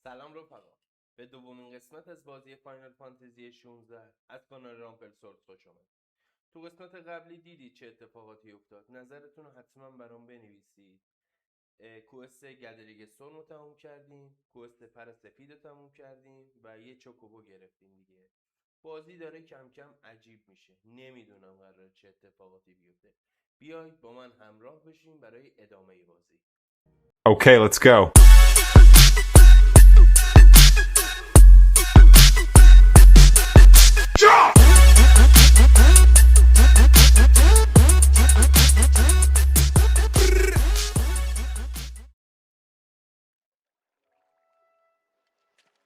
سلام رفقا، به دومین قسمت از بازی فاینال فانتزی 16 از کانال رامپل خوش آمد. تو قسمت قبلی دیدید چه اتفاقاتی افتاد. نظرتون رو حتما برام بنویسید. کوست گدریگستون رو تموم کردیم، کوست پر سفید رو تموم کردیم و یه چوکوبو گرفتیم دیگه. بازی داره کم کم عجیب میشه، نمیدونم قراره چه اتفاقاتی بیفته. بیاید با من همراه بشیم برای ادامه بازی. Okay, let's go.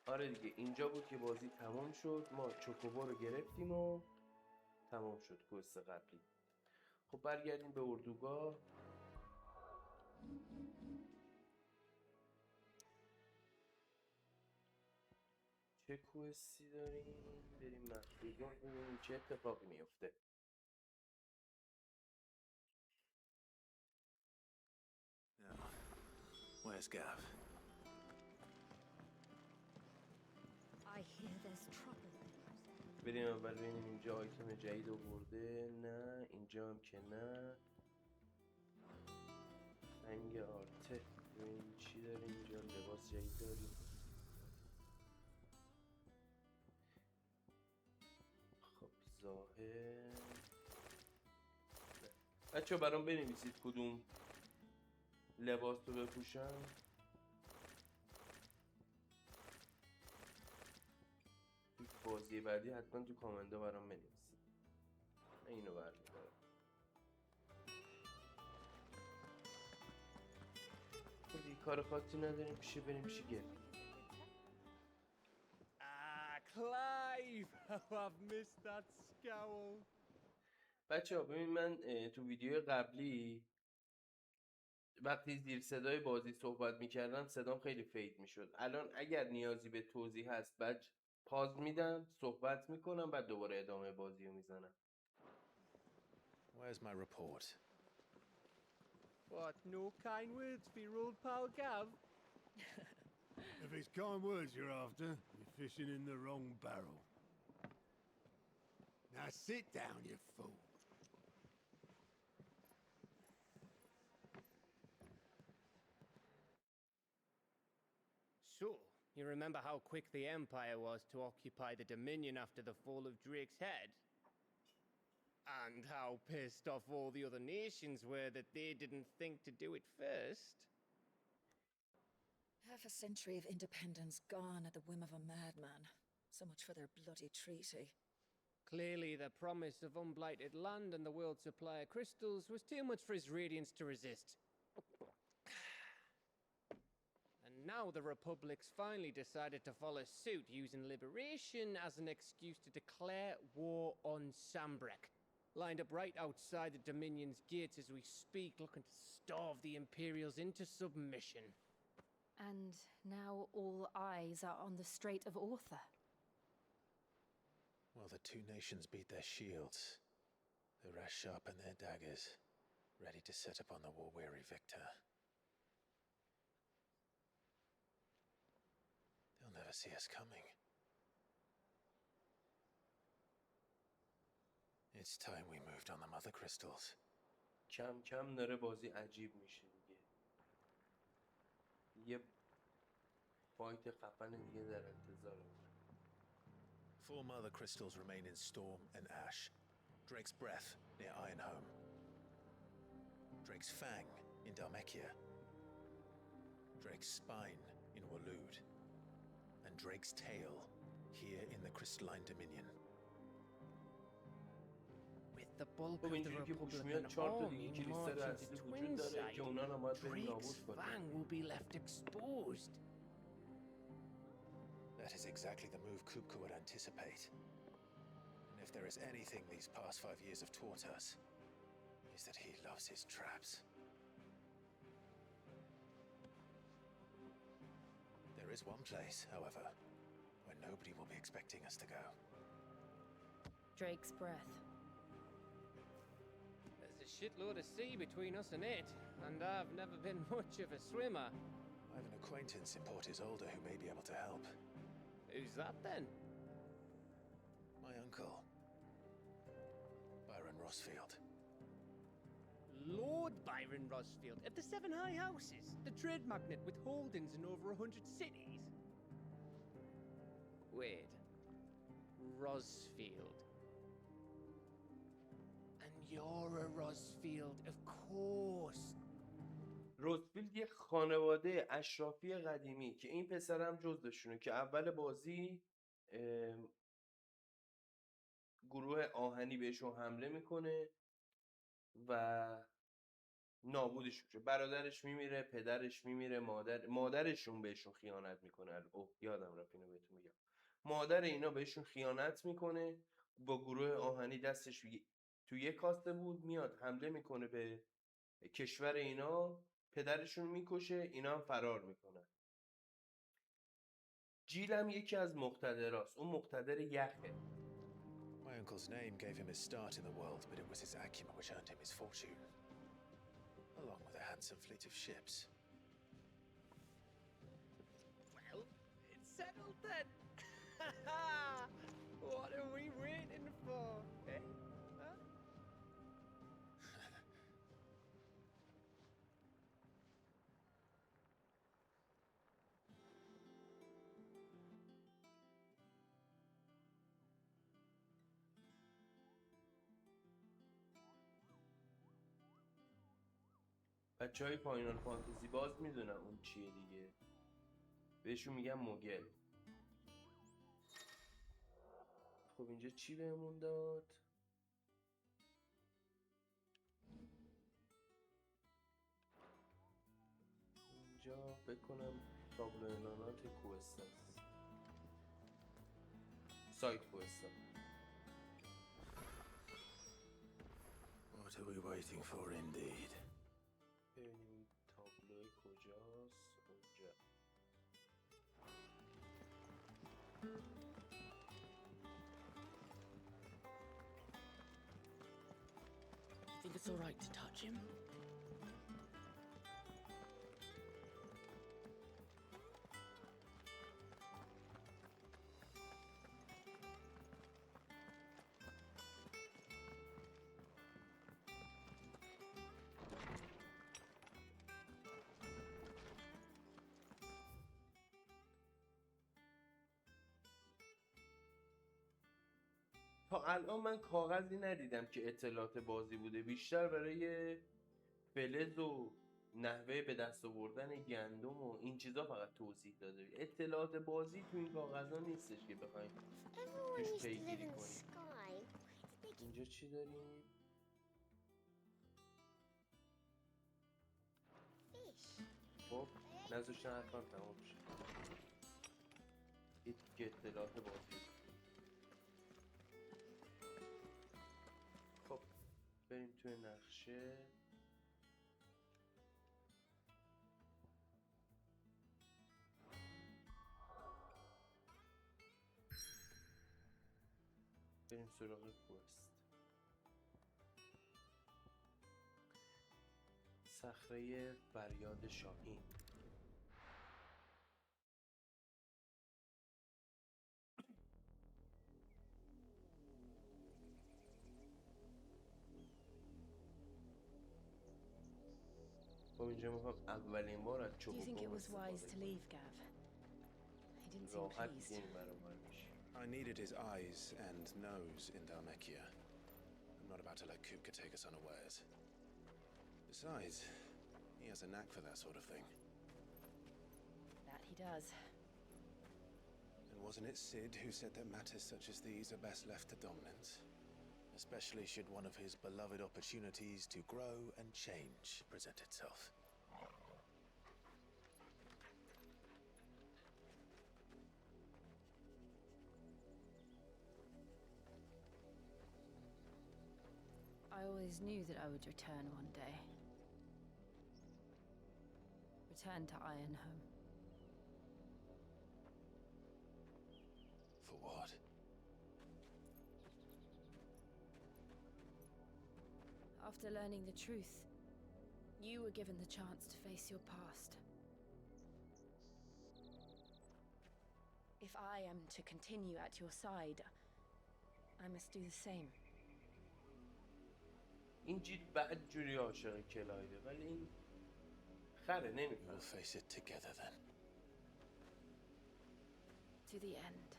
آره دیگه، اینجا بود که بازی تمام شد. ما چوکوبو رو گرفتیم و تمام شد کوست قبلی. خب برگردیم به اردوگاه. چه کوستی داریم؟ بریم مخفیگاه ببینیم چه اتفاقی میفته. Where's Gav? بریم اول ببینیم اینجا آیتم جدید آورده. نه اینجا هم که نه. سنگ آرته. ببینیم چی داریم اینجا. لباس جدید داریم. خب ظاهر بچه برام بنویسید کدوم لباس رو بپوشم. تو بازی بعدی حتما تو کامنت ها برام بنویسید. من اینو برمیدارم. خیلی کار خاصی نداریم، پیشه بریم پیشه گرد. Clive! Oh, I've missed that scowl. بچه ها ببین، من تو ویدیو قبلی وقتی زیر صدای بازی صحبت میکردم صدام خیلی فید میشد. الان اگر نیازی به توضیح هست بعد پاز میدم، صحبت میکنم، بعد دوباره ادامه بازی رو میزنم. Where's my report? What, no kind words for your old pal Gav? If it's kind words you're after, you're fishing in the wrong barrel. Now sit down, you fool. So, you remember how quick the Empire was to occupy the Dominion after the fall of Drake's head? And how pissed off all the other nations were that they didn't think to do it first? Half a century of independence gone at the whim of a madman. So much for their bloody treaty. Clearly, the promise of unblighted land and the world's supply of crystals was too much for his radiance to resist. And now the Republic's finally decided to follow suit, using liberation as an excuse to declare war on Sambrek. Lined up right outside the Dominion's gates as we speak, looking to starve the Imperials into submission. And now all eyes are on the Strait of Author. Well, the two nations beat their shields. The rest sharpen their daggers, ready to set upon the war-weary victor. They'll never see us coming. It's time we moved on the mother crystals. کم کم داره بازی عجیب میشه دیگه. یه فایت خفن دیگه در انتظارم. 4 mother crystals remain in Storm and Ash. Drake's Breath near Ironhome. Drake's Fang in Dhalmekia. Drake's Spine in Waloed. And Drake's Tail here in the Crystalline Dominion. With the bulk خب of the اینجوری که پیش Republican میاد 4 تا دیگه army کلیستر marching اصلی to وجود داره که اونا رو باید بریم Drake's نابود کنیم. fang will be left exposed. That is exactly the move Kupka would anticipate. And if there is anything these past 5 years have taught us, is that he loves his traps. There is one place, however, where nobody will be expecting us to go. Drake's Breath. There's a shitload of sea between us and it, and I've never been much of a swimmer. I have an acquaintance in Port Isolde who may be able to help. Who's that then? My uncle, Byron Rosfield. Lord Byron Rosfield of the Seven High Houses, the trade magnate with holdings in over 100 cities. Wait, Rosfield. And you're a Rosfield, of course. رزفیلد یه خانواده اشرافی قدیمی که این پسرم جزشونه که اول بازی گروه آهنی بهشون حمله میکنه و نابودش میشه. برادرش میمیره، پدرش میمیره، مادرشون بهشون خیانت میکنه. یادم رفت اینو بهتون میگم. مادر اینا بهشون خیانت میکنه، با گروه آهنی دستش تو یه کاسته بود، میاد حمله میکنه به کشور اینا، پدرشون میکشه، اینا هم فرار میکنن. جیلم یکی از مقتدراست، اون مقتدر یخه. My uncle's name gave him his start in the world, but it was his acumen which earned him his fortune, along with a handsome fleet of ships. Well, it's settled then. What are we waiting for, eh? Huh? بچهای فاینال فانتزی باز میدونن اون چیه دیگه، بهشون میگن موگل. خب اینجا چی بهمون داد؟ اینجا بکنم تابلو اعلانات کوهستان، سایت کوهستان. What are we waiting for, indeed? ببینیم تابلوی کجاست. اونجا. You think it's all right to touch him? تا الان من کاغذی ندیدم که اطلاعات بازی بوده، بیشتر برای فلز و نحوه به دست آوردن گندم و این چیزا فقط توضیح داده. اطلاعات بازی تو این کاغذها نیستش که بخوایم توش پیگیری کنیم. اینجا چی داریم؟ خب نذاشتن حرفم تمام شد. این که اطلاعات بازی. خب بریم توی نقشه. بریم سراغ کوست. صخره فریاد شاهین. خب اینجا میخوام اولین بار از Do چوب you think it بابا was wise to استفاده leave, Gav? He didn't seem راحت pleased. دیگه این برابر میشه. I needed his eyes and nose in Dharmekia. I'm not about to let Kupka take us unawares. Besides, he has a knack for that sort of thing. That he does. And wasn't it Sid who said that matters such as these are best left to dominance? Especially should one of his beloved opportunities to grow and change present itself. I always knew that I would return one day. Return to Ironhome. For what? After learning the truth, you were given the chance to face your past. If I am to continue at your side, I must do the same. این جید بعد جوری عاشق کلایده ولی این خره We'll نمیفهم. face it together then. To the end.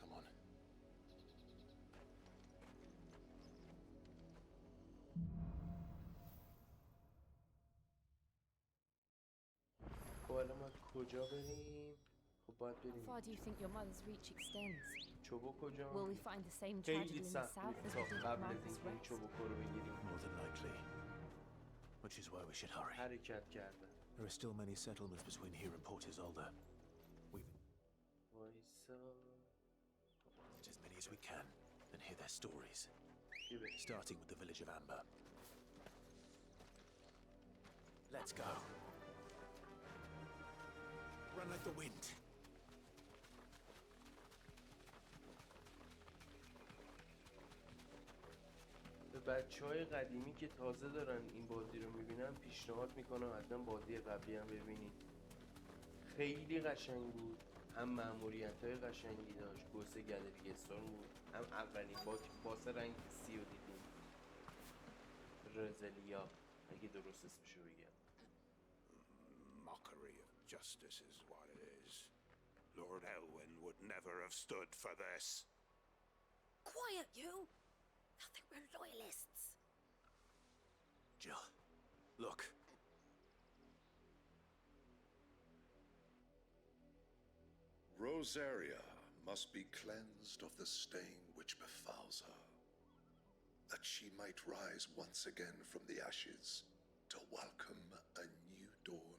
Come on. خب الان ما کجا بریم؟ خب باید How بریم far do you think your mother's reach extends? چوبو کجا؟ Will we find the same tragedy خیلی in the سخت south بود as تا we did at قبل از Marcus اینکه این Rex? چوبوکو رو بگیریم More than likely. Which is why we should hurry. حرکت کردن. There are still many settlements between here and Port Isolde. وایسا. Get as many as we can and hear their stories. چی بریم؟ Starting with the village of Amber. Let's go. Run like the wind. به بچه‌های قدیمی که تازه دارن این بازی رو میبینن پیشنهاد میکنم حتما بازی قبلی هم ببینید. خیلی قشنگ بود. هم مأموریت‌های قشنگی داشت. گوسه گلریگستان بود. هم اولین باس رنگ سی رو دیدیم. رزلیا اگه درست اسمشو بگم. Mockery of justice is what it is. Lord Elwyn would never have stood for this. Quiet, you! I think we're loyalists. Jill, look. Rosaria must be cleansed of the stain which befouls her, that she might rise once again from the ashes to welcome a new dawn.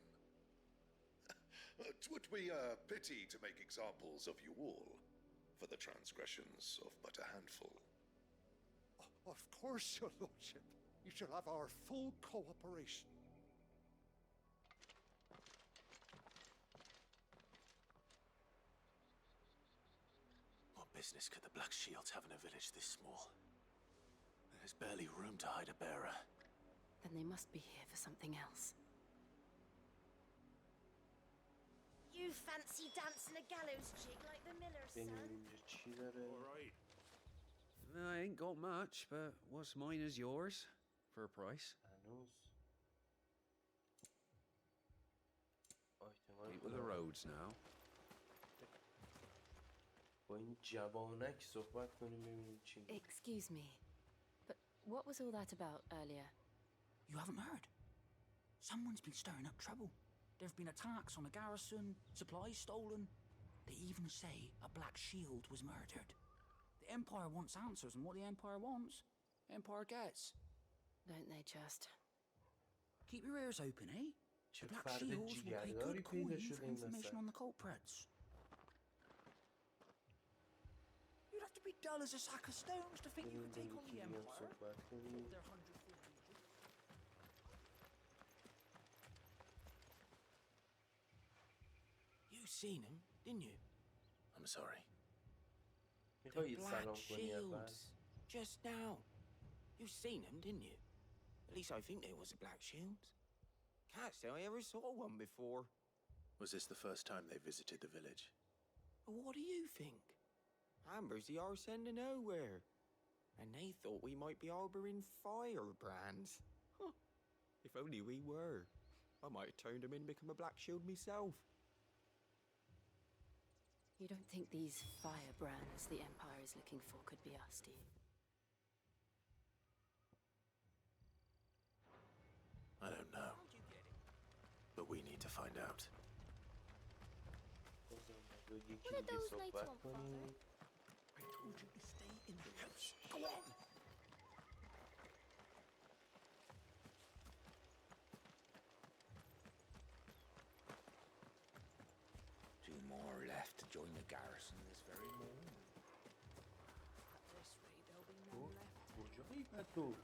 'Twould be a pity to make examples of you all for the transgressions of but a handful. Of course, your lordship. You shall have our full cooperation. What business could the Black Shields have in a village this small? There's barely room to hide a bearer. Then they must be here for something else. You fancy dancing a gallows jig like the miller's ببینیم son? اینجا چی داره. Alright. I ain't got much, but what's mine is yours for a price. هنوز آیتمای Keep with the roads now. با این جوانک صحبت کنیم ببینیم چی میگه. Excuse me, but what was all that about earlier? You haven't heard? Someone's been stirring up trouble. There've been attacks on the garrison, supplies stolen. They even say a Black Shield was murdered. The Empire wants answers, and what the Empire wants, Empire gets. Don't they just? Keep your ears open, eh? چه The Black فرد Shields will pay جیگرداری good پیدا coin شده for این information وسط. on the culprits. You'd have to be dull as a sack of stones to think you ببینیم could take با on یکی the دیگه هم Empire. صحبت کنیم. Their 100-foot legion. You seen him, didn't you? I'm sorry. میخوای Black سلام کنی اول؟ Shields. Just now. You seen them, didn't you? At least I think there was a Black Shield. Can't say I ever saw one before. Was this the first time they visited the village? What do you think? Amber's the arse end of nowhere. And they thought we might be harboring firebrands. Huh. If only we were. I might have turned them in and become a Black Shield myself. You don't think these firebrands the Empire is looking for could be us, do you? I don't know. But we need to find out. بازم با یکی What are دیگه those lights صحبت on, کنیم. I told you to stay in the house. Go on. Two more left to join the garrison this very morning. At this rate, there'll be none left. کجایی تو؟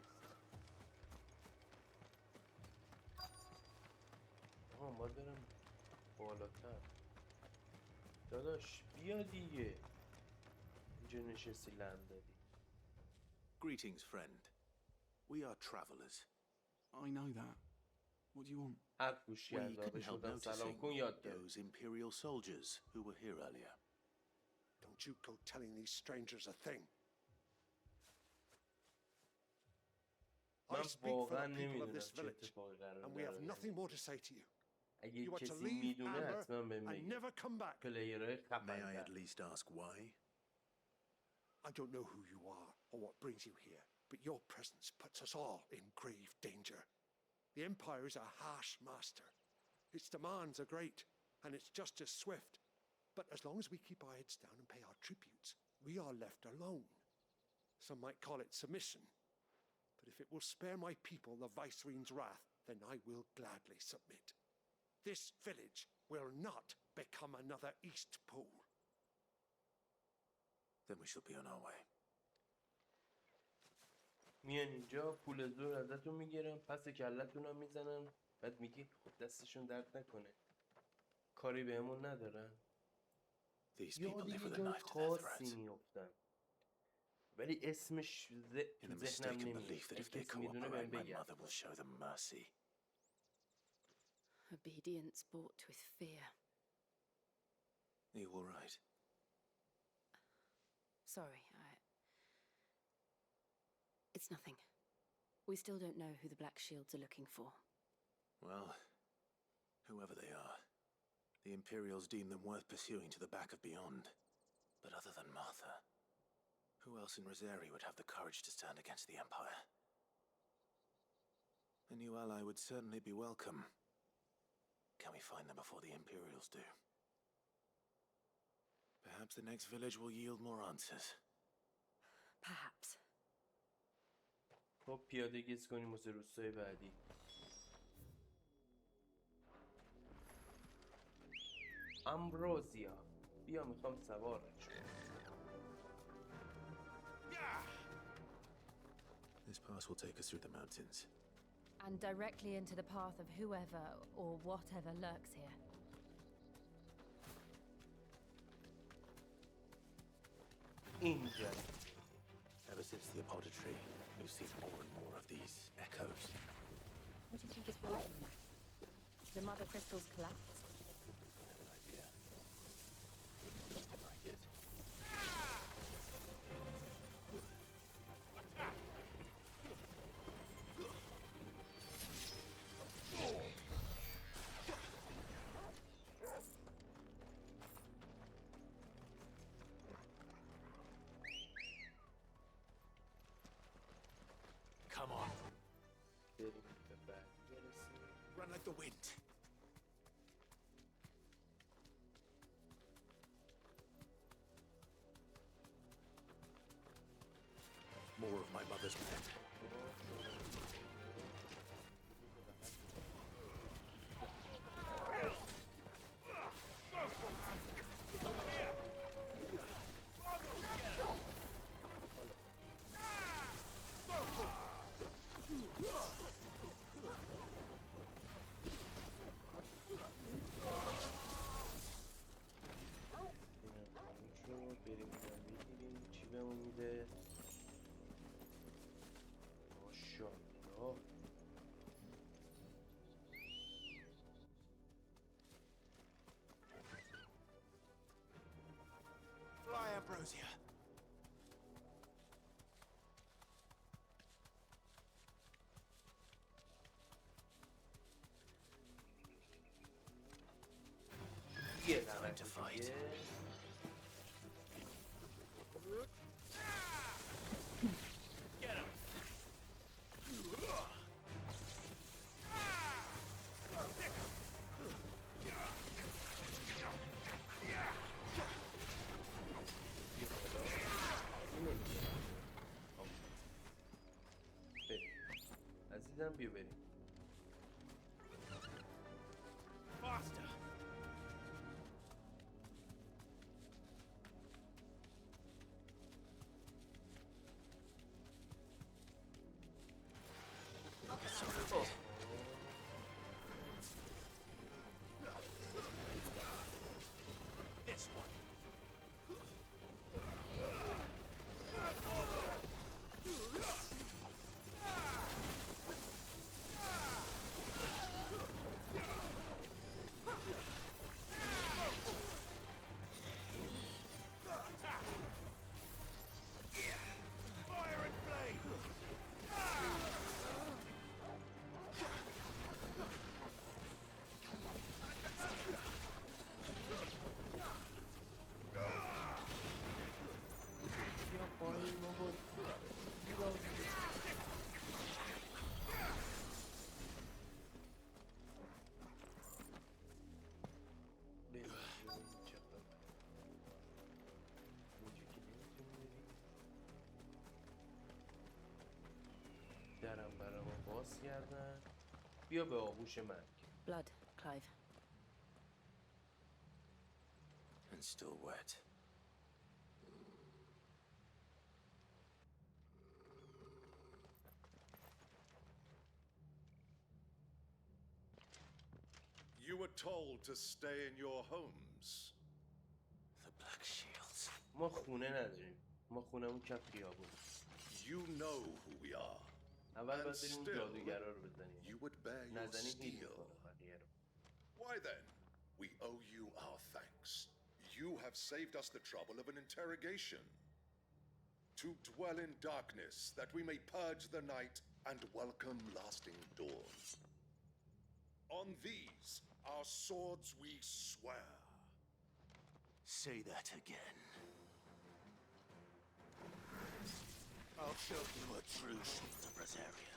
آها ما برم بالاتر. داداش بیا دیگه. اینجا نشستی لم دادی. Greetings, friend. We are travelers, I know that. What do you want? حرف گوش We کرد couldn't بهش help گفتم سلام noticing کن یاد گرفت. those Imperial soldiers who were here earlier. Don't you go telling these strangers a thing. I من speak for واقعا the people of نمیدونم this چه village, اتفاقی قرار and we have داره nothing more to say to you. اگه You are to کسی leave میدونه Amber حتما بهم and بگه. never come back. پلیرهای May I خفن at least ask why? I don't know who you are or what brings you here, but your presence puts us all in grave danger. The Empire is a harsh master. Its demands are great, and its justice swift. But as long as we keep our heads down and pay our tributes, we are left alone. Some might call it submission. But if it will spare my people the Viceroy's wrath, then I will gladly submit. This village will not become another East Pole. Then we shall be on our way. میان اینجا پول زور ازتون میگیرن پس کلتون هم میزنن بعد میگی خب دستشون درد نکنه کاری بهمون ندارن. These یا people live دیگه with a جای knife to their خاصی throat. میفتن ولی اسمش In تو the ذهنم mistaken نمیاد. belief that if they کسی میدونه بهم cooperate, my بگم. mother will show them mercy. Obedience bought with fear. Are you all right? Sorry, It's nothing. We still don't know who the Black Shields are looking for. Well, whoever they are, the Imperials deem them worth pursuing to the back of beyond. But other than Martha, who else in Rosari would have the courage to stand against the Empire? A new ally would certainly be welcome. Can we find them before the Imperials do? Perhaps the next village will yield more answers. Perhaps. خب پیاده گیز کنیم واسه روستای بعدی. امبروزیا بیا میخوام سوارت شم. This pass will take us through the mountains. And directly into the path of whoever or whatever lurks here. اینجا. Ever since the apothecary, we've seen more and more of these echoes. What do you think is behind that? The mother crystals collapsed? Come on, بریم به بعد برسیم. run like the wind. More of my mother's men. بریم بگیریم چی بهمون میده. ماشاءالله. Fly, Ambrosia. یه Time to fight. دیگه. Get him. بریم عزیزم بیا بریم. Faster. This one. باز کردن. بیا به آغوش مرگ. Blood, Clive. And still wet. You were told to stay in your homes. The Black Shields. ما خونه نداریم. ما خونمون کف خیابون. You know who we are. اول And باید بریم اون still, جادوگرا رو بزنیم. you would bear your نزنیم هیل steel. میکنه بقیه رو. Why then, we owe you our thanks. You have saved us the trouble of an interrogation. To dwell in darkness, that we may purge the night and welcome lasting dawn. On these, our swords we swear. Say that again. I'll show you a true sheath of Rosaria.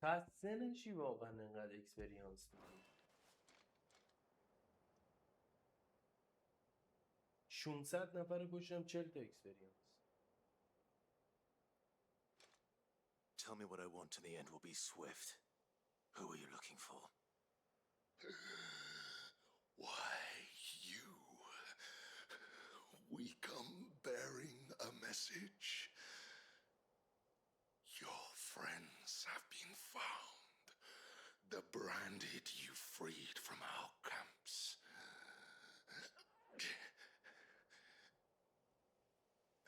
پس سنشی واقعا انقدر اکسپریانس میدی؟ 600 نفر کشتم 40 تا اکسپریانس. Tell me what I want and the end will be swift. Who are you looking for? Why, you. We come bearing a message. Your friends have been found. The branded you freed from our camps.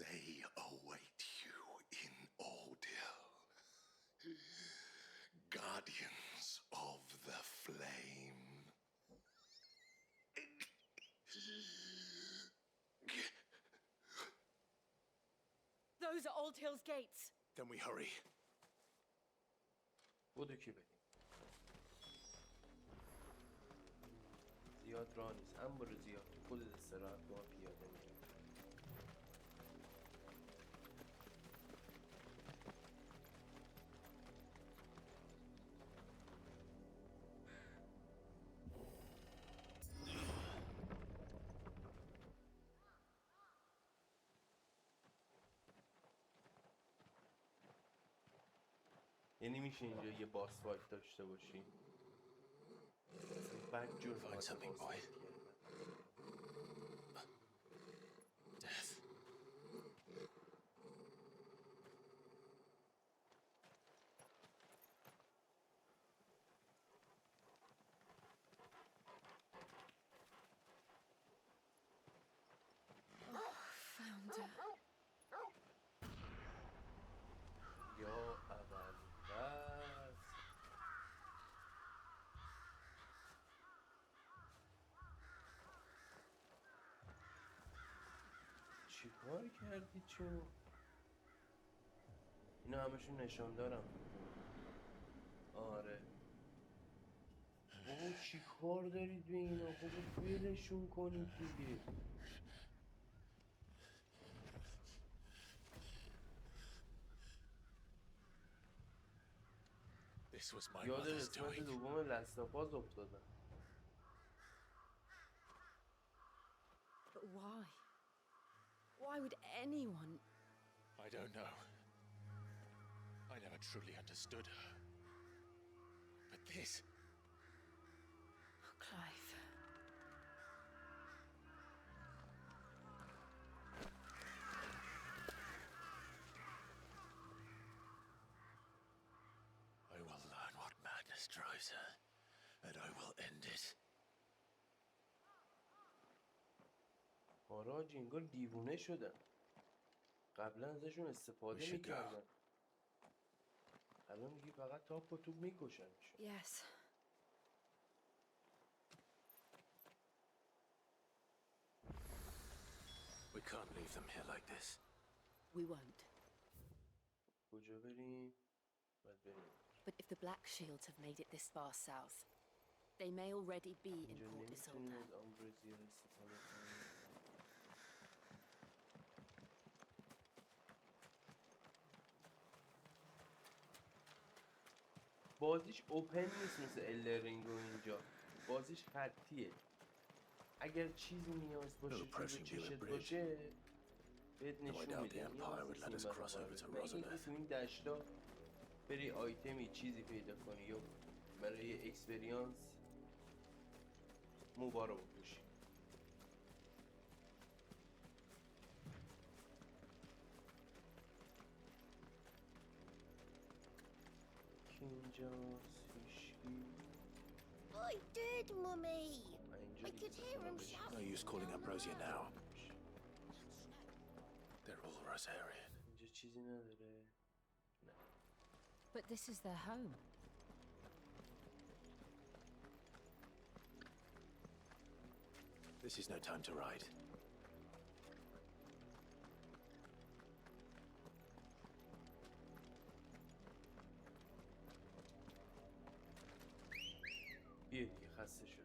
They await you in Ordeal. Guardians of the Flame. Those are Old Hill's gates. Then we hurry. بودو کی بریم. زیاد راه نیست. هم برو زیاد. خودت استراحت کن پیاده میرم. یعنی میشه اینجا یه باس فایت داشته باشی؟ بعد جور Find something, boy. Death. Found her. یا اول بس چی کار کردی چون؟ اینا همشون نشان دارم. آره بابا چی کار دارید به اینا؟ بابا ولشون کنید دیگه. This was my یاد mother's قسمت doing. دوم لستاپاز افتادم. But why? Why would anyone... I don't know. I never truly understood her. But this... Oh, Clive. آره حاجی انگار دیوونه شدن. قبلا ازشون استفاده میکردن، الان دیگه فقط تاپ و توپ میکشنش. Yes. We can't leave them here like this. We won't. کجا بریم؟ باید بریم. But if the Black Shields have made it this far south, they may already be in اینجا Port نمیتونیم Isolde. از آمبروزیا استفاده کنیم. بازیش اوپن نیست مثل الدرینگ و اینجا، بازیش خطیه. اگر چیزی نیاز باشه جلو چشت باشه بهت نشون میده. نیاز نیست تو این دشتا بری آیتمی چیزی پیدا کنی یا برای اکسپریانس موبا رو بکشی. کی اینجاست؟ هیشکی. I did, Mummy. اینجا I دیگه could hear him بشه. No use calling Ambrosia now. They're all Rosarian. اینجا چیزی نداره. نه. But this is their home. This is no time to ride. بیا دیگه خسته شد.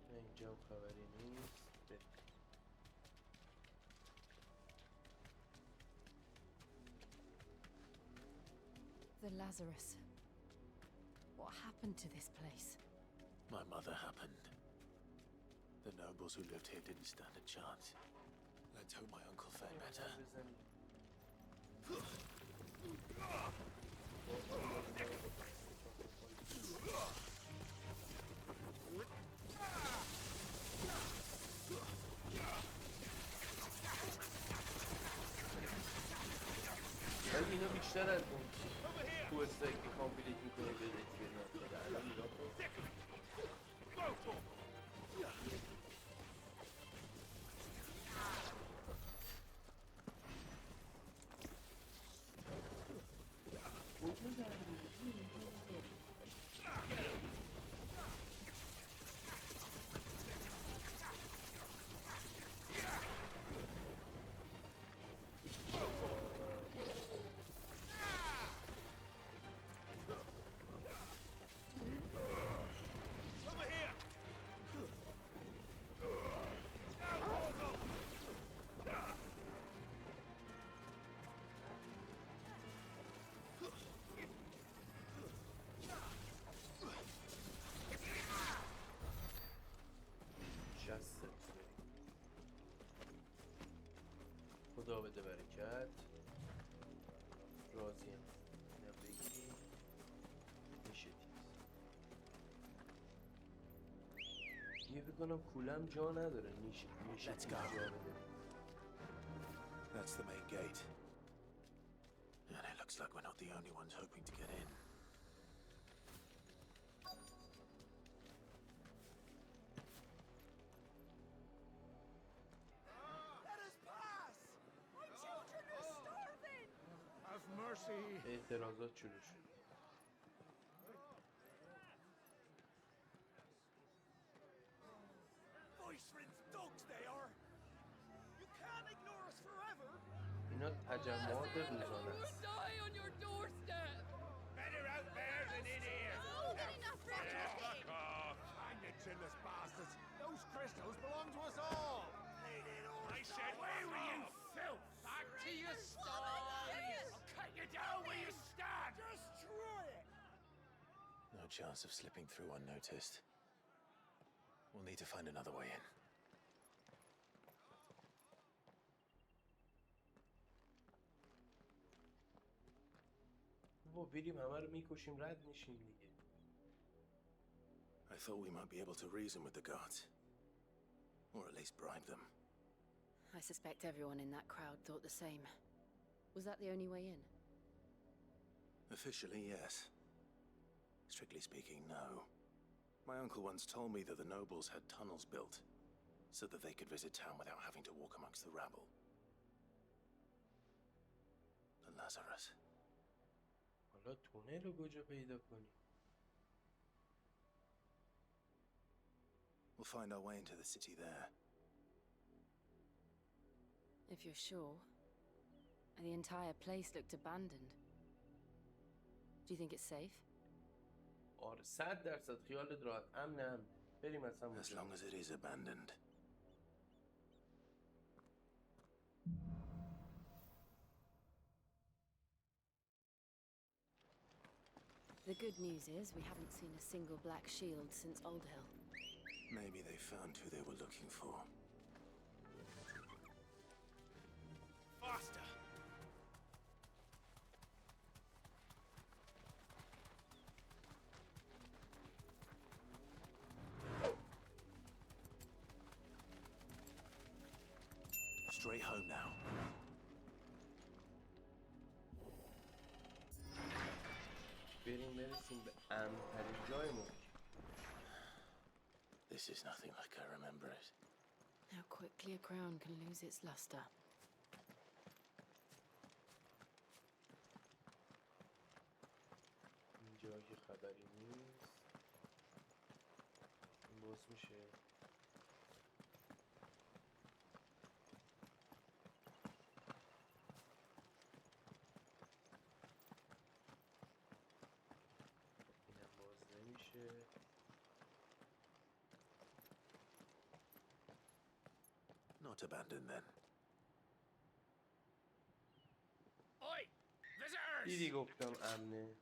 اینجا هم خبری نیست. The Lazarus. What happened to this place? My mother happened. The nobles who lived here didn't stand a chance. Let's hope my uncle fared better. ولی اینا بیشتر از اون کوستایی که کامپلیت میکنی به اکسپریانس داده. الان نگاه کن. خدا بده برکت. راضیم. اینم بگی میشه تیز. یه بکنم کولم جا نداره. میشه تیز جا بده. That's the main gate. And it looks like we're not the only ones hoping to get in. اعتراضات شروع شد. اینا تجمعات روزانه است. Those crystals belong to us all. I said, away with you, filth! Back to your stalls! I'll cut you down where you stand! Destroy it! No chance of slipping through unnoticed. We'll need to find another way in. با بریم همه رو میکشیم رد میشیم دیگه. I thought we might be able to reason with the guards. Or at least bribe them. I suspect everyone in that crowd thought the same. Was that the only way in? Officially, yes. Strictly speaking, no. My uncle once told me that the nobles had tunnels built so that they could visit town without having to walk amongst the rabble. The Lazarus. حالا تونل رو کجا پیدا کنی؟ We'll find our way into the city there. If you're sure. The entire place looked abandoned. Do you think it's safe? آره 100% خیالت راحت. امن. بریم اصلا. As long as it is abandoned. The good news is we haven't seen a single black shield since Old Hill. Maybe they found who they were looking for. Faster! Straight home now. بریم برسیم به امن‌ترین جای ممکن. This is nothing like I remember it. How quickly a crown can lose its luster. اینجا که خبری نیست. این باز میشه. اینم باز نمیشه. Not abandoned then. Oi! Visitors! دیدی گفتم امنه.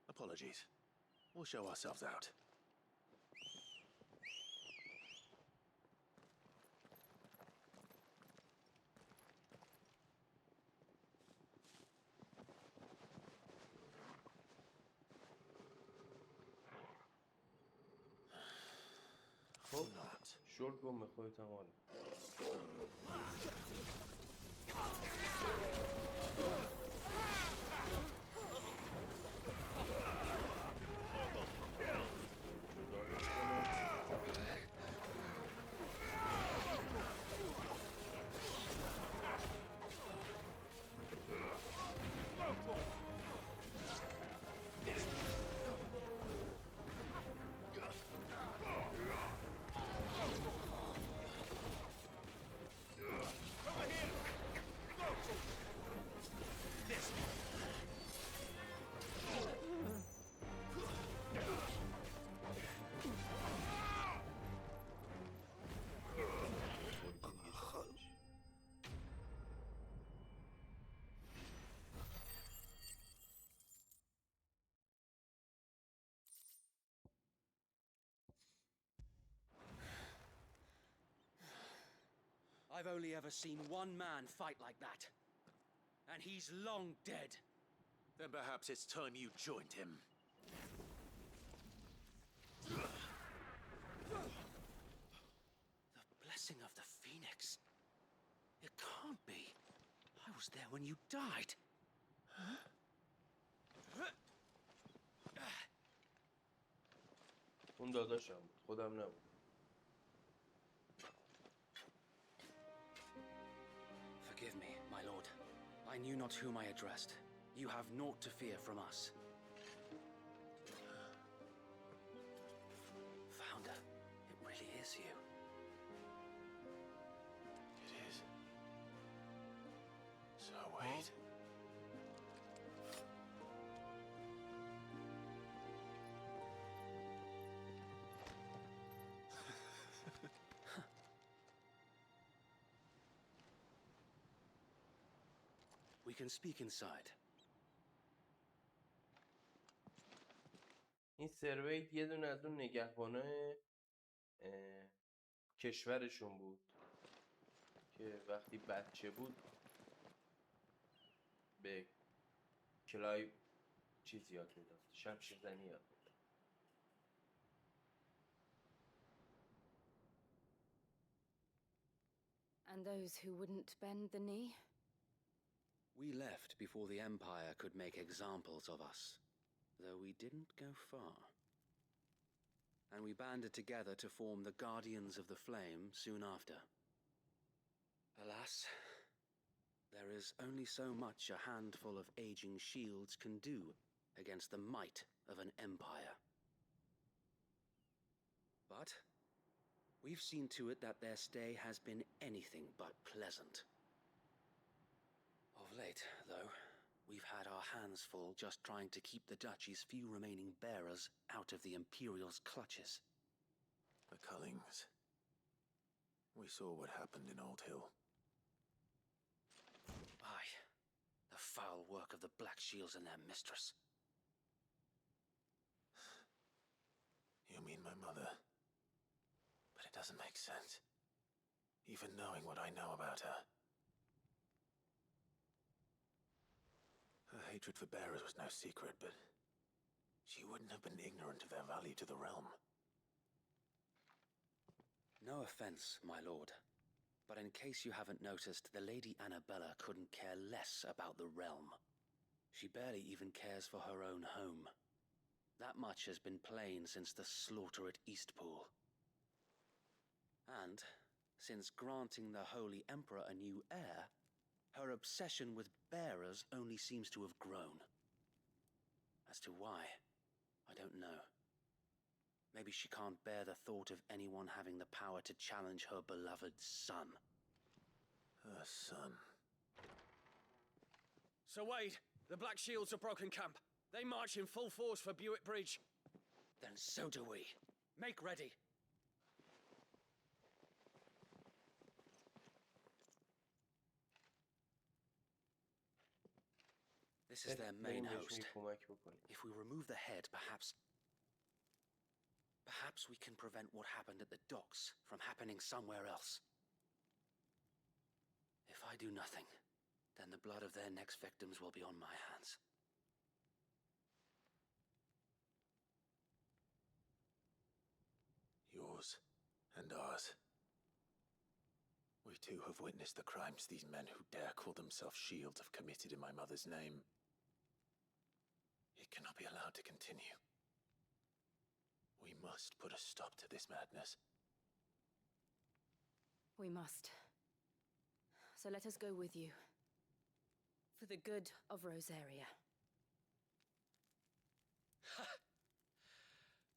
Apologies. We'll show ourselves out. خب شورت کن به خودت هم حالا. I've only ever seen one man fight like that. And he's long dead. Then perhaps it's time you joined him. The blessing of the Phoenix. It can't be. I was there when you died. اون داداشم بود. خودم نبود. Forgive me, my lord. I knew not whom I addressed. You have naught to fear from us. Founder, it really is you. It is. So wait. We can speak inside. این سرویت یه دونه از اون نگهبانای کشورشون بود که وقتی بچه بود به کلایو چیز یاد میداد، شمشیر زنی یاد میداد. And those who wouldn't bend the knee? We left before the Empire could make examples of us, though we didn't go far. And we banded together to form the Guardians of the Flame soon after. Alas, there is only so much a handful of aging shields can do against the might of an empire. But we've seen to it that their stay has been anything but pleasant. Of late, though, we've had our hands full just trying to keep the Duchy's few remaining bearers out of the Imperial's clutches. The Cullings. We saw what happened in Old Hill. Aye, the foul work of the Black Shields and their mistress. You mean my mother? But it doesn't make sense. Even knowing what I know about her. Her hatred for bearers was no secret, but she wouldn't have been ignorant of their value to the realm. No offense, my lord, but in case you haven't noticed, the Lady Annabella couldn't care less about the realm. She barely even cares for her own home. That much has been plain since the slaughter at Eastpool. And, since granting the Holy Emperor a new heir, her obsession with bearers only seems to have grown. As to why, I don't know. Maybe she can't bear the thought of anyone having the power to challenge her beloved son. Her son. Sir Wade, the Black Shields have broken camp. They march in full force for Buick Bridge. Then so do we. Make ready. This is their main host. If we remove the head, perhaps we can prevent what happened at the docks from happening somewhere else. If I do nothing, then the blood of their next victims will be on my hands. Yours and ours. We too have witnessed the crimes these men who dare call themselves shields have committed in my mother's name. It cannot be allowed to continue. We must put a stop to this madness. We must. So let us go with you. For the good of Rosaria.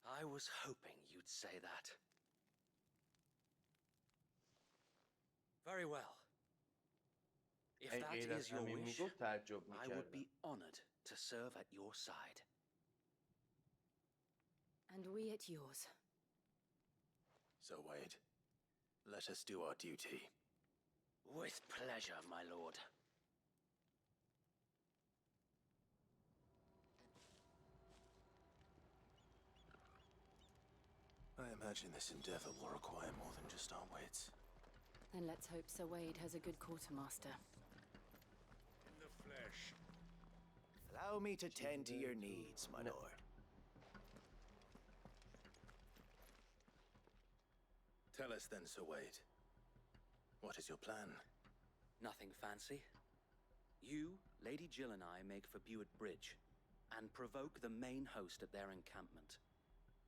I was hoping you'd say that. Very well. If that is your wish, I would be honored to serve at your side. And we at yours. So, Wade, let us do our duty. With pleasure, my lord. I imagine this endeavor will require more than just our wits. Then let's hope Sir Wade has a good quartermaster. In the flesh. Allow me to tend to your needs, my lord. Tell us then, Sir Wade. What is your plan? Nothing fancy. You, Lady Jill and I make for Buick Bridge, and provoke the main host at their encampment.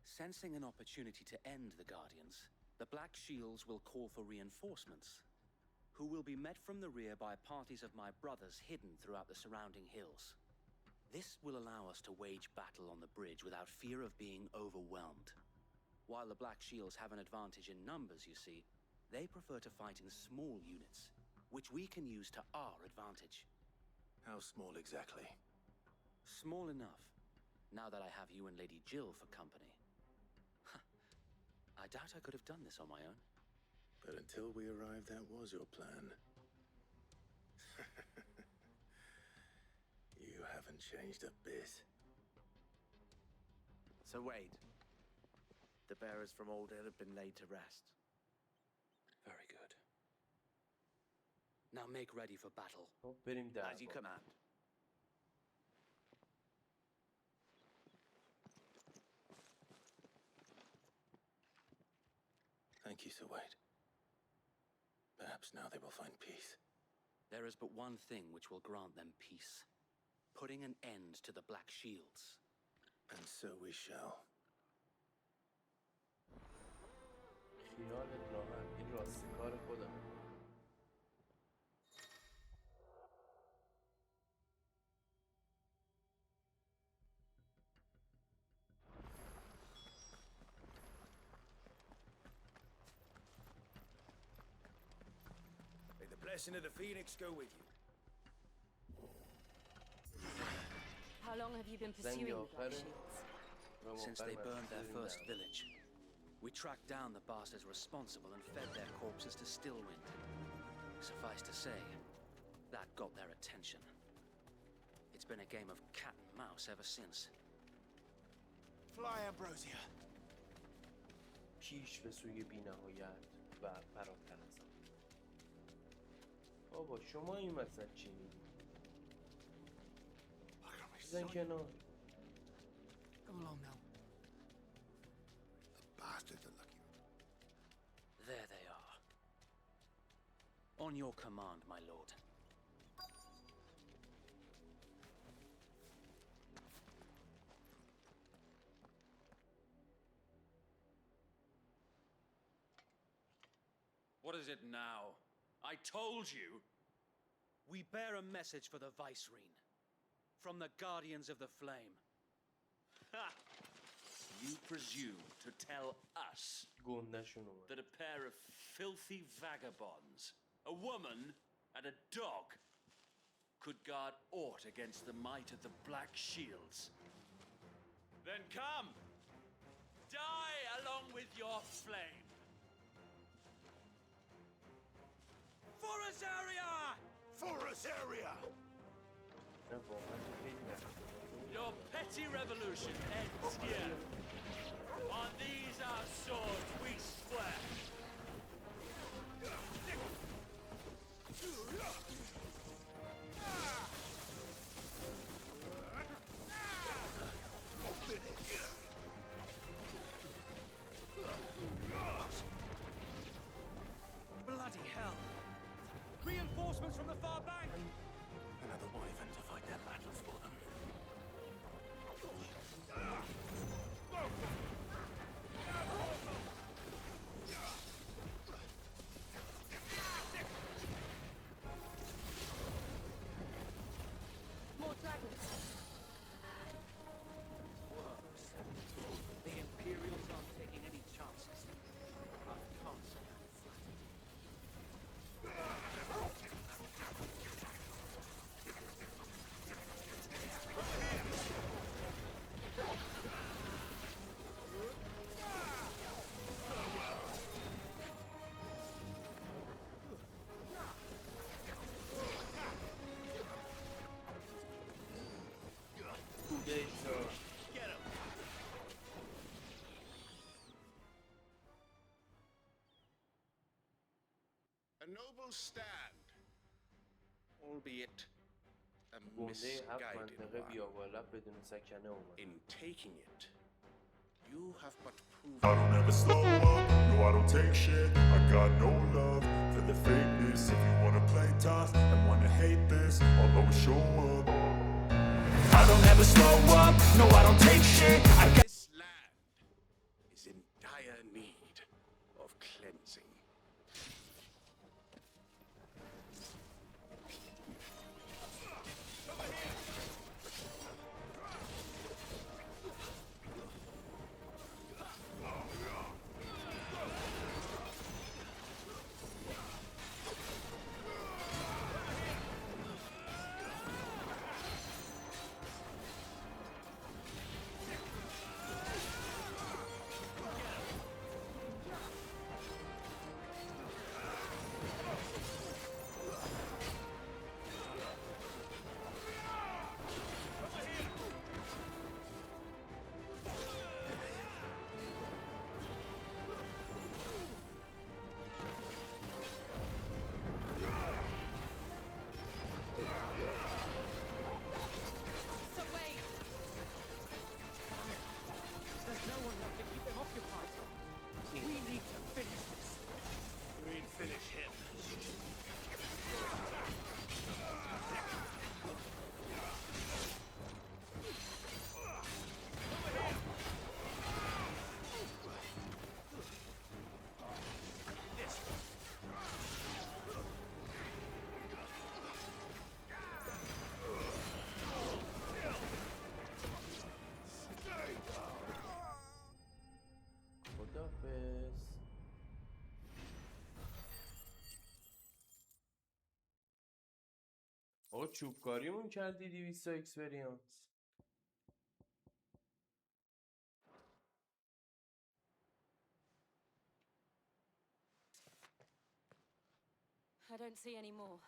Sensing an opportunity to end the Guardians, the Black Shields will call for reinforcements, who will be met from the rear by parties of my brothers hidden throughout the surrounding hills. This will allow us to wage battle on the bridge without fear of being overwhelmed. While the Black Shields have an advantage in numbers, you see, they prefer to fight in small units, which we can use to our advantage. How small exactly? Small enough, now that I have you and Lady Jill for company. I doubt I could have done this on my own. But until we arrived, that was your plan. You haven't changed a bit. So Wade, the bearers from Old Hill have been laid to rest. Very good. Now make ready for battle. As you command. Thank you, Sir Wade. Perhaps now they will find peace. There is but one thing which will grant them peace. Putting an end to the Black Shields. And so we shall. خیالت راحت، این راستی کار خودم. May the blessing of the Phoenix go with you. How long have you been pursuing the Black Shields? Since they burned their first village. We tracked down the bastards responsible and fed their corpses to Stillwind. Suffice to say, that got their attention. It's been a game of cat and mouse ever since. Fly, Ambrosia. پیش به سوی بی‌نهایت و فراتر از آن. بابا شما این وسط چی می‌گی؟ بزن کنار. Go along now. The bastards are lucky. There they are. On your command, my lord. What is it now? I told you! We bear a message for the Vicereine. From the Guardians of the Flame. Ha! You presume to tell us that a pair of filthy vagabonds, a woman and a dog, could guard aught against the might of the Black Shields? Then come! Die along with your flame! For Azaria! For Azaria! Your petty revolution ends here. On these our swords we swear. Bloody hell! Reinforcements from the far bank! Another wyvern to fight their battles for them. More dragons. Worse. The Imperials aren't taking any chances. I can't say I'm flattered. Get him! A noble stand, albeit a گنده هفت misguided منطقه one. بیاوالب بدون سکنه اومد. In taking it, you have but proved I don't ever slow up, no I don't take shit. I got no love for the fakeness. If you wanna play tough and wanna hate this, I'll always show up. I don't ever slow up, no I don't take shit. I got this land is in dire need of cleansing. آقا چوبکاریمون کردی 200 اکسپریانس. I don't see any more.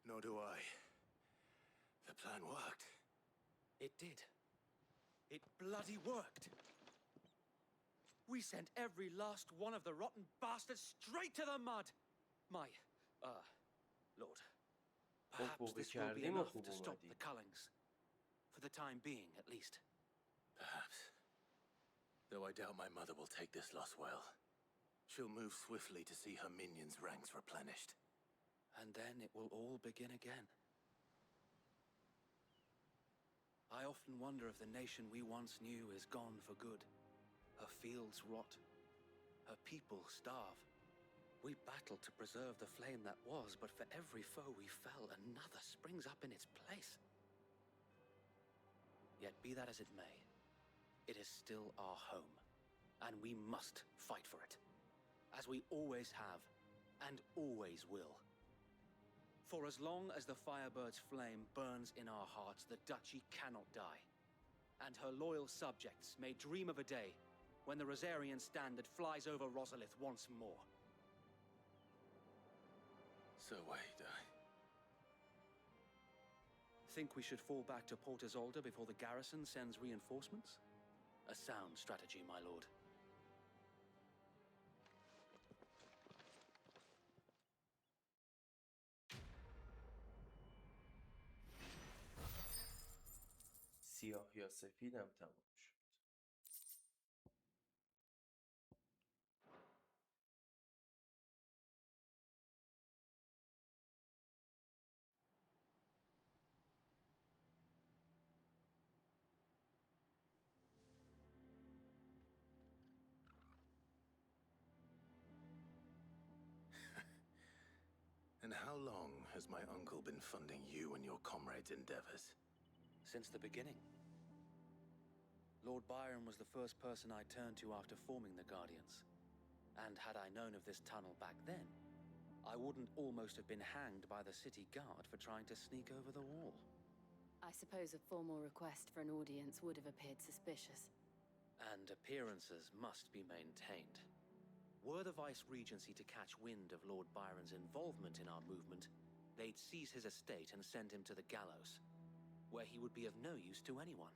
Nor do I. The plan worked. It did. It bloody worked. We sent every last one of the rotten bastards straight to the mud. My, Lord. Perhaps this will be enough to stop the Cullings. For the time being, at least. Perhaps. Though I doubt my mother will take this loss well. She'll move swiftly to see her minions' ranks replenished. And then it will all begin again. I often wonder if the nation we once knew is gone for good. Her fields rot. Her people starve. We battled to preserve the flame that was, but for every foe we fell, another springs up in its place. Yet be that as it may, it is still our home, and we must fight for it, as we always have, and always will. For as long as the Firebird's flame burns in our hearts, the Duchy cannot die, and her loyal subjects may dream of a day when the Rosarian standard flies over Rosalith once more. So wait, Think we should fall back to Port Isolde before the garrison sends reinforcements? A sound strategy, my lord. سیاه یا سفیدم تموم شد. And how long has my uncle been funding you and your comrades' endeavors? Since the beginning. Lord Bایرون was the first person I turned to after forming the Guardians. And had I known of this tunnel back then, I wouldn't almost have been hanged by the city guard for trying to sneak over the wall. I suppose a formal request for an audience would have appeared suspicious. And appearances must be maintained. Were the Vice-Regency to catch wind of Lord Bایرون's involvement in our movement, they'd seize his estate and send him to the gallows, where he would be of no use to anyone.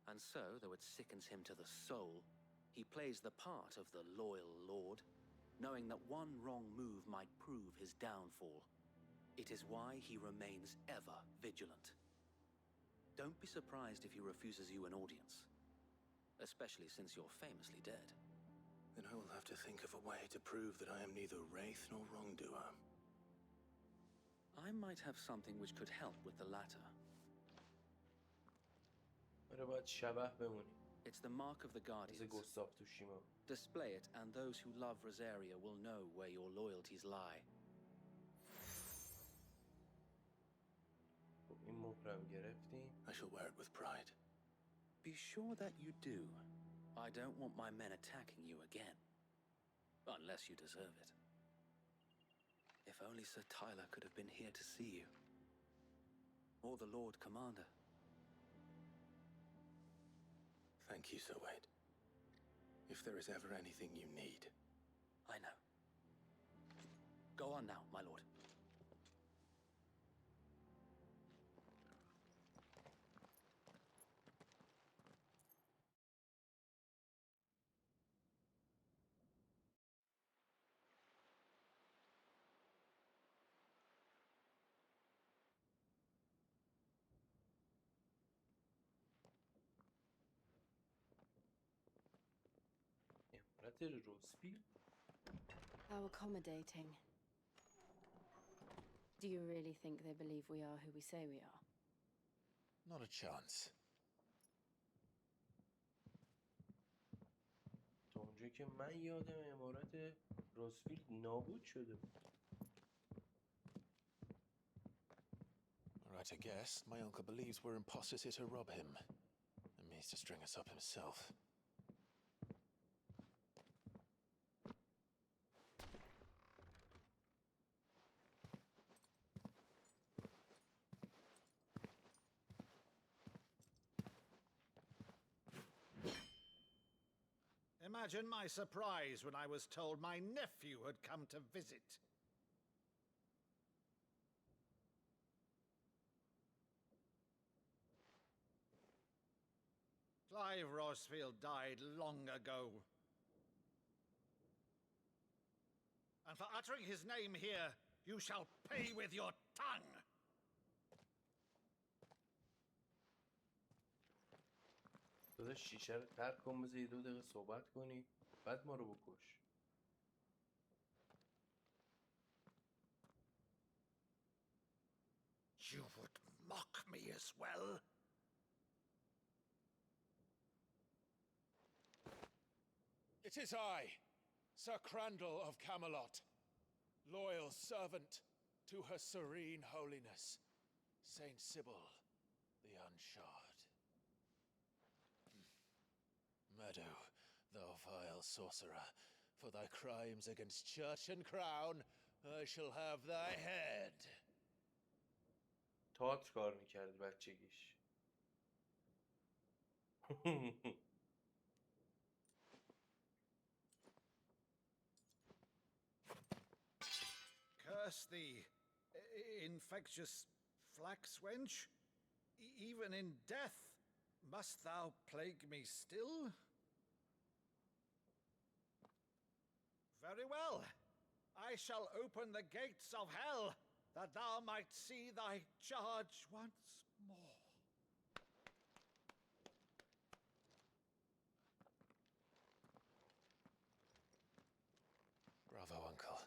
And so, though it sickens him to the soul, he plays the part of the loyal lord, knowing that one wrong move might prove his downfall. It is why he remains ever vigilant. Don't be surprised if he refuses you an audience, especially since you're famously dead. Then I will have to think of a way to prove that I am neither wraith nor wrongdoer. I might have something which could help with the latter. آره باید شبح بمونیم. It's the mark of the Guardians. Display it, and those who love Rosaria will know where your loyalties lie. این مهرم گرفتیم. I shall wear it with pride. Be sure that you do. I don't want my men attacking you again. Unless you deserve it. If only Sir Tyler could have been here to see you. Or the Lord Commander. Thank you, Sir Wade. If there is ever anything you need. I know. Go on now, my lord. رزفیلد. How accommodating. Do you really think they believe we are who we say we are? Not a chance. تا اونجایی که من یادم امارت رزفیلد نابود شده بود. Right, I guess. My uncle believes we're imposters here to rob him. And means to string us up himself. imagine my surprise when I was told my nephew had come to visit. Clive Rosfield died long ago. And for uttering his name here, you shall pay with your tongue! داداش شیشه رو ترک کن، بذار یه 2 دقیقه صحبت کنی بعد ما رو بکش. You would mock me as well? It is I, Sir Crandall of Camelot, loyal servant to Her Serene Holiness, Saint Sybil the Unshod. Meadow, thou vile sorcerer, for thy crimes against church and crown, I shall have thy head. تئاتر کار میکرد بچگیش. Curse thee, infectious flax wench. Even in death, must thou plague me still? Very well. I shall open the gates of hell, that thou might see thy charge once more. Bravo, Uncle.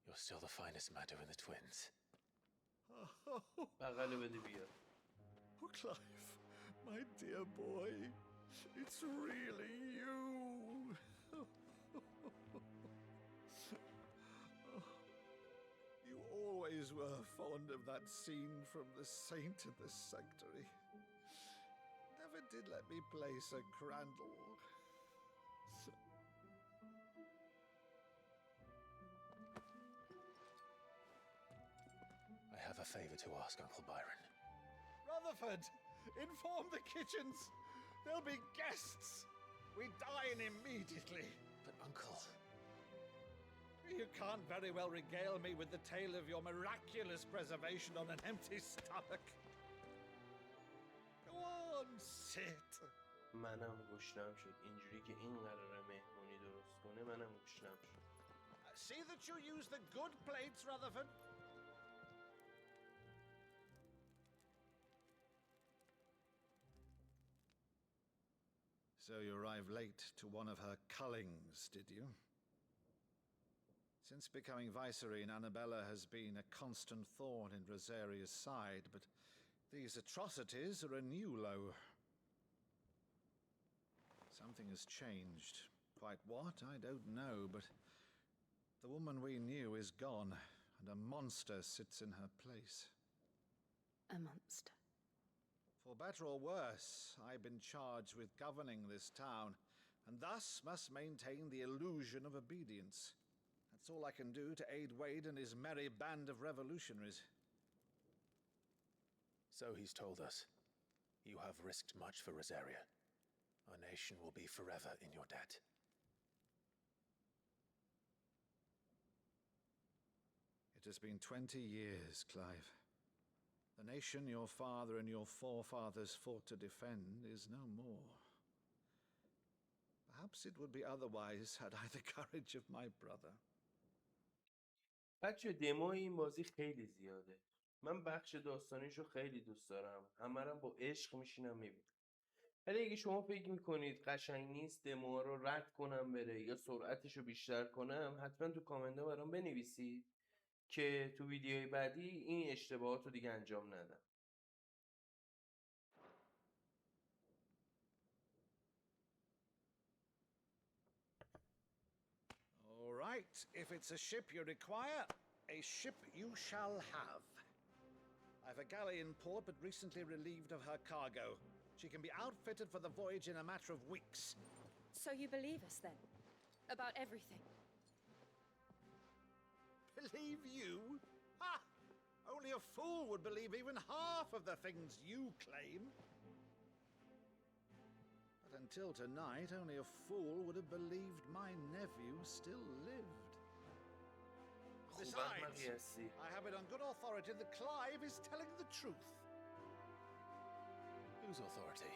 You're still the finest Meadow in the twins. بغل بده بیاد. Oh, Clive, my dear boy, it's really you. You always were fond of that scene from The Saint in the Sanctuary. Never did let me play Sir Crandall. I have a favor to ask, Uncle Byron. Rutherford, inform the kitchens. There'll be guests. We dine immediately. But, Uncle... You can't very well regale me with the tale of your miraculous preservation on an empty stomach. Go on, sit. منم گشنم شد. اینجوری که این قراره مهمونی درست کنه منم گشنم شد. See that you use the good plates, Rutherford. So you arrived late to one of her cullings, did you? Since becoming Vicereine, Annabella has been a constant thorn in Rosaria's side, but these atrocities are a new low. Something has changed. Quite what, I don't know, but the woman we knew is gone, and a monster sits in her place. A monster. For better or worse, I've been charged with governing this town, and thus must maintain the illusion of obedience. That's all I can do to aid Wade and his merry band of revolutionaries. So he's told us. You have risked much for Rosaria. Our nation will be forever in your debt. It has been 20 years, Clive. The nation your father and your forefathers fought to defend is no more. Perhaps it would be otherwise had I the courage of my brother. بچه دمو این بازی خیلی زیاده. من بخش داستانیشو خیلی دوست دارم. همه رو با عشق میشینم میبینم. ولی اگه شما فکر میکنید قشنگ نیست دموها رو رد کنم بره یا سرعتشو بیشتر کنم، حتما تو کامنت ها برام بنویسید که تو ویدیوهای بعدی این اشتباهات رو دیگه انجام ندم. All right, if it's a ship you require, a ship you shall have. I've a galley in port, but recently relieved of her cargo. She can be outfitted for the voyage in a matter of weeks. So you believe us then? About everything? Believe you? Ha! Only a fool would believe even half of the things you claim. But Until tonight, only a fool would have believed my nephew still lived. Besides, I have it on good authority that Clive is telling the truth. Whose authority?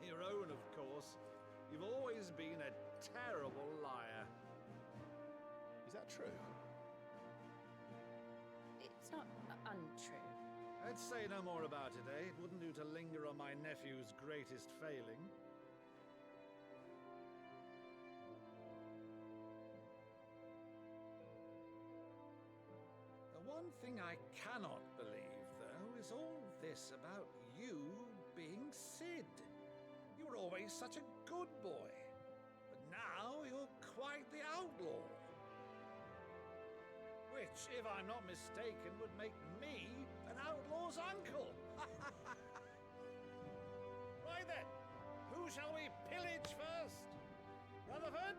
Your own, of course. You've always been a terrible liar. Is that true? It's not untrue. Let's say no more about it, eh? It wouldn't do to linger on my nephew's greatest failing. The one thing I cannot believe, though, is all this about you being Sid. You were always such a good boy, but now you're quite the outlaw. Which, if I'm not mistaken, would make me an outlaw's uncle. Right then, who shall we pillage first? Rutherford,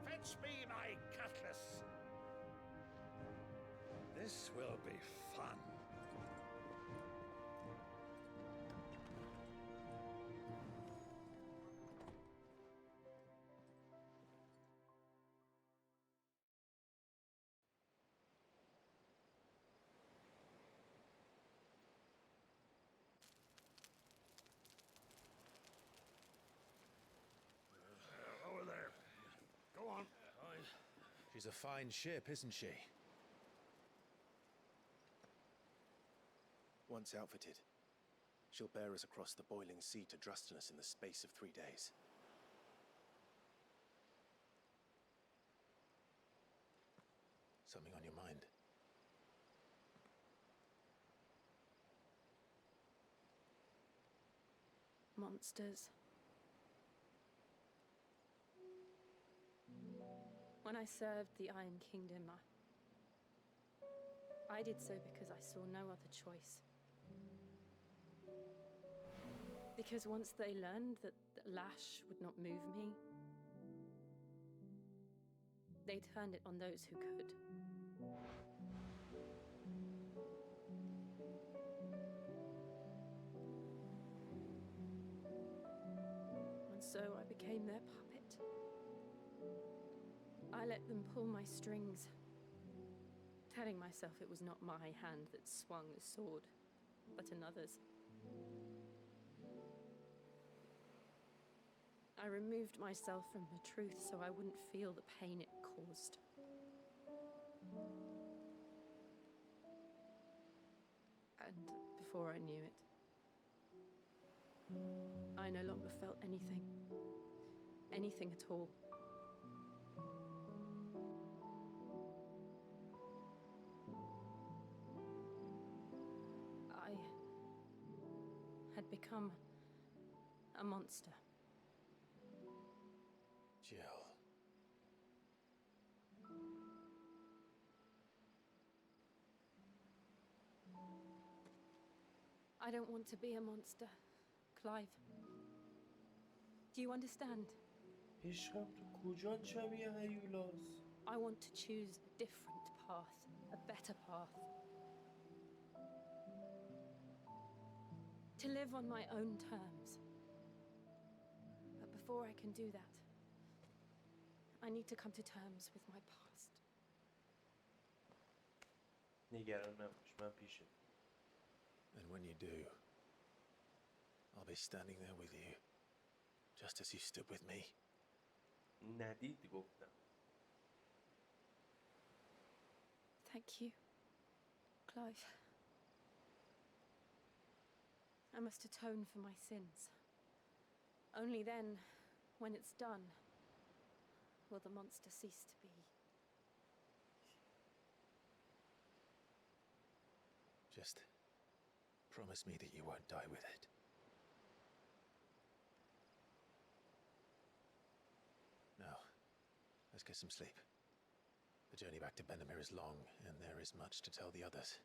fetch me my cutlass. This will be fun. Over there. Go on. She's a fine ship, isn't she? Once outfitted, she'll bear us across the boiling sea to Drustinus in the space of 3 days. Something on your mind? Monsters. When I served the Iron Kingdom, I did so because I saw no other choice. Because once they learned that Lash would not move me, they turned it on those who could. And so I became their puppet. I let them pull my strings, telling myself it was not my hand that swung the sword, but another's. I removed myself from the truth so I wouldn't feel the pain it caused. And before I knew it, I no longer felt anything. Anything at all. I had become a monster. Jill. I don't want to be a monster, Clive. Do you understand? عشقم تو کجا شبیه هیولاست؟ I want to choose a different path, a better path. To live on my own terms. But before I can do that, I need to come to terms with my past. نگران نباش، من پیشت. And when you do, I'll be standing there with you, just as you stood with me. ندید گفتم. Thank you, Clive. I must atone for my sins. Only then, when it's done, will the monster cease to be. Just promise me that you won't die with it. Now, let's get some sleep. The journey back to Benamir is long, and there is much to tell the others.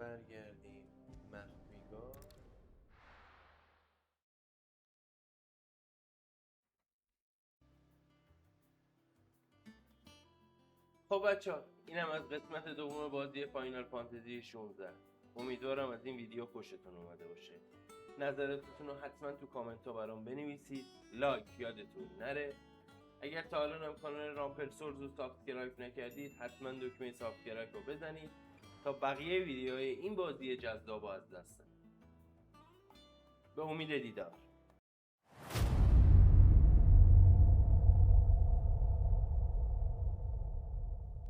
برگردیم مخفیگاه. خب بچه‌ها، اینم از قسمت دوم بازی فاینال فانتزی 16. امیدوارم از این ویدیو خوشتون اومده باشه. نظرتون رو حتما تو کامنت ها برام بنویسید. لایک یادتون نره. اگر تا الان هم کانال رامپل سورز رو سابسکرایب نکردید حتما دکمه سابسکرایب رو بزنید تا بقیه ویدیوهای این بازی جذاب از دست ندید. به امید دیدار.